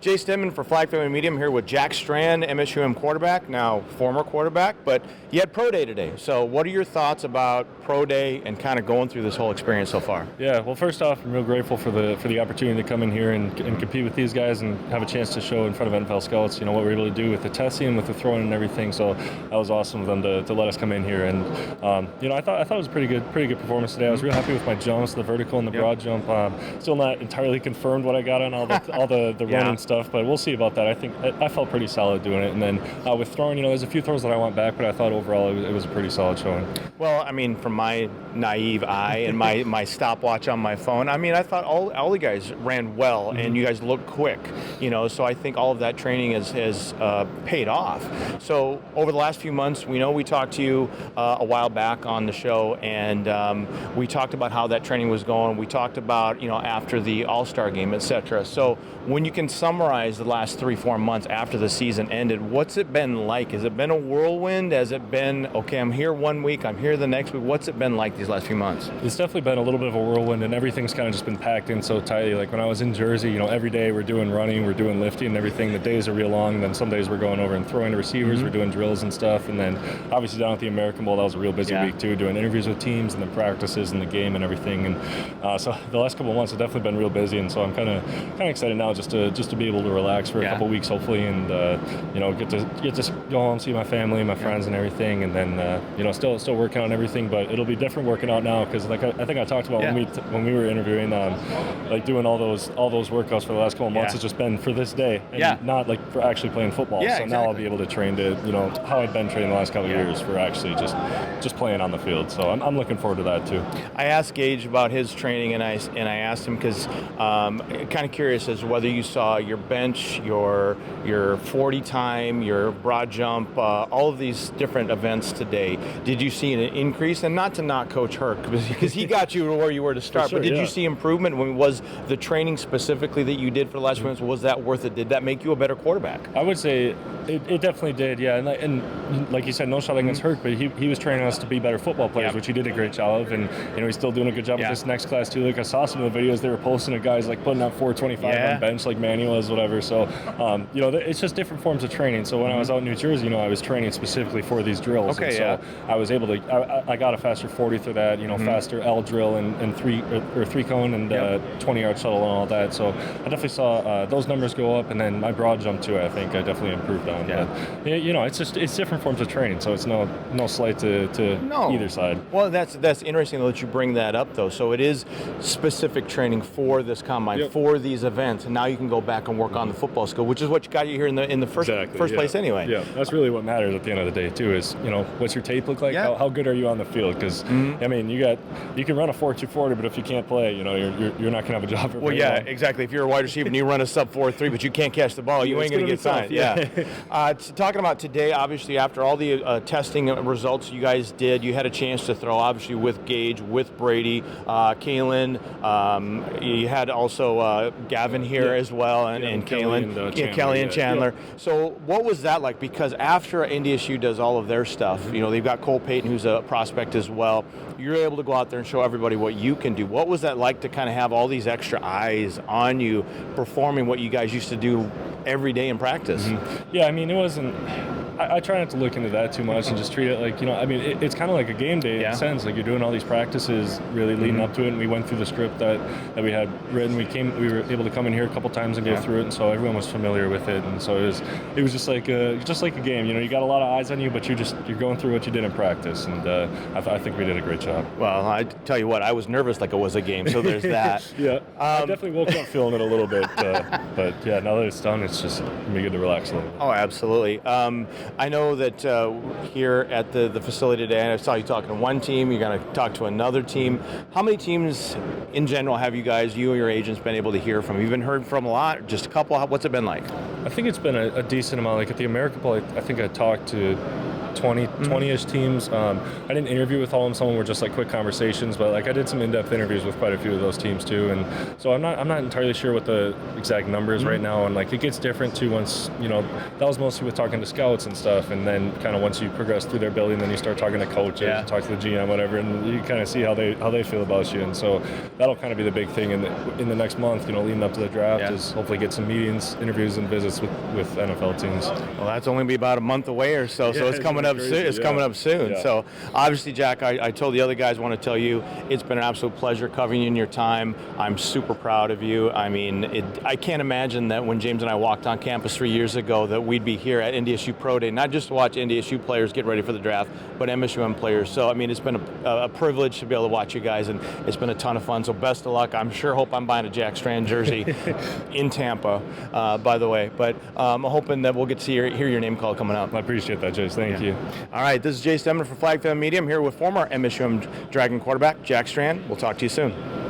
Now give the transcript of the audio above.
Jace Denman for Flag Family Media. I'm here with Jack Strand, MSUM quarterback, now former quarterback, but you had Pro Day today. So what are your thoughts about Pro Day and kind of going through this whole experience so far? Yeah, well, first off, I'm real grateful for the opportunity to come in here and compete with these guys and have a chance to show in front of NFL scouts, what we're able to do with the testing, with the throwing and everything. So that was awesome of them to let us come in here. And I thought it was a pretty good performance today. I was real happy with my jumps, the vertical and the broad jump. Still not entirely confirmed what I got on all the running stuff, but we'll see about that. I think I felt pretty solid doing it. And then with throwing, there's a few throws that I want back, but I thought overall it was a pretty solid showing. Well, I mean, from my naive eye and my stopwatch on my phone, I mean, I thought all the guys ran well, and you guys looked quick, so I think all of that training has paid off. So over the last few months, we talked to you a while back on the show, and we talked about how that training was going. We talked about, after the All-Star game, etc. So when you can summarize the last 3-4 months after the season ended, what's it been like? Has it been a whirlwind? Has it been, okay, I'm here one week, I'm here the next week? What's it been like these last few months? It's definitely been a little bit of a whirlwind, and everything's kind of just been packed in so tightly. Like when I was in Jersey, every day we're doing running, we're doing lifting and everything. The days are real long. Then some days we're going over and throwing to receivers, we're doing drills and stuff. And then obviously down at the American Bowl, that was a real busy week too, doing interviews with teams and then practices and the game and everything. And so the last couple of months have definitely been real busy. And so I'm kind of excited now just to be able to relax for a couple weeks hopefully, and get to go home, see my family, my friends and everything. And then still working on everything, but it'll be different working out now because like I think I talked about when we were interviewing, like doing all those workouts for the last couple of months has just been for this day and not like for actually playing football. So now I'll be able to train to how I've been training the last couple of years for actually just playing on the field. So I'm looking forward to that too. I asked Gage about his training, and I asked him because kind of curious as to whether you saw your bench, your 40 time, your broad jump, all of these different events today. Did you see an increase? And not to knock Coach Herc because he got you to where you were to start, but did you see improvement? Was the training specifically that you did for the last few months, was that worth it? Did that make you a better quarterback? I would say it definitely did, yeah. And like you said, no shot against Herc, but he was training us to be better football players, which he did a great job of. And he's still doing a good job with this next class too. Like I saw some of the videos they were posting of guys like putting out 425 on bench like Manny was, whatever. So it's just different forms of training. So when I was out in New Jersey, I was training specifically for these drills. Okay, so I was able to I got a faster 40 through that, faster L drill and three cone and 20-yard shuttle and all that. So I definitely saw those numbers go up, and then my broad jump too, I think I definitely improved on. But it's different forms of training, so it's no slight to either side. Well, that's interesting that you bring that up though. So it is specific training for this combine, for these events, and now you can go back and work on the football skill, which is what got you here in the first place anyway. Yeah, that's really what matters at the end of the day too. Is what's your tape look like? How good are you on the field? Because I mean, you can run a 4.240, but if you can't play, you're not gonna have a job for very long. Exactly. If you're a wide receiver and you run a sub 4.3, but you can't catch the ball, you ain't gonna get signed. Talking about today, obviously after all the testing results you guys did, you had a chance to throw obviously with Gage, with Brady, Kalen. You had also Gavin here as well, and Kalen, Kelly and Chandler. So what was that like? Because after NDSU does all of their stuff, they've got Cole Payton, who's a prospect as well. You're able to go out there and show everybody what you can do. What was that like to kind of have all these extra eyes on you performing what you guys used to do every day in practice? Yeah, I mean, it wasn't... I try not to look into that too much and just treat it like, it's kind of like a game day in a sense. Like you're doing all these practices really leading up to it, and we went through the script that we had written. We were able to come in here a couple times and go through it, and so everyone was familiar with it. And so it was just like a game. You got a lot of eyes on you, but you're going through what you did in practice, and I think we did a great job. Well, I tell you what, I was nervous like it was a game, so there's that. I definitely woke up feeling it a little bit, but yeah, now that it's done, it's just gonna be good to relax a little bit. Oh, absolutely. I know that here at the facility today, I saw you talking to one team, you're going to talk to another team. How many teams in general have you and your agents been able to hear from? You've been heard from a lot, just a couple? What's it been like? I think it's been a decent amount. Like at the American Bowl, I think I talked to 20-ish teams. I didn't interview with all of them. Some were just like quick conversations, but like I did some in-depth interviews with quite a few of those teams too. And so I'm not entirely sure what the exact number is right now. And like it gets different too once, that was mostly with talking to scouts and stuff. And then kind of once you progress through their building, then you start talking to coaches, talk to the GM, whatever, and you kind of see how they feel about you. And so that'll kind of be the big thing in the next month, leading up to the draft is hopefully get some meetings, interviews, and visits with NFL teams. Well, that's only be about a month away or so, so it's coming up soon. It's coming up soon. Yeah. So obviously, Jack, I told the other guys, want to tell you, it's been an absolute pleasure covering you in your time. I'm super proud of you. I mean, I can't imagine that when James and I walked on campus 3 years ago that we'd be here at NDSU Pro Day, not just to watch NDSU players get ready for the draft, but MSUM players. So, I mean, it's been a privilege to be able to watch you guys, and it's been a ton of fun. So best of luck. Hope I'm buying a Jack Strand jersey in Tampa, by the way. But I'm hoping that we'll get to hear your name called coming up. I appreciate that, Jace. Thank you. All right, this is Jace Denman for Flag Fan Media. I'm here with former MSUM Dragon quarterback Jack Strand. We'll talk to you soon.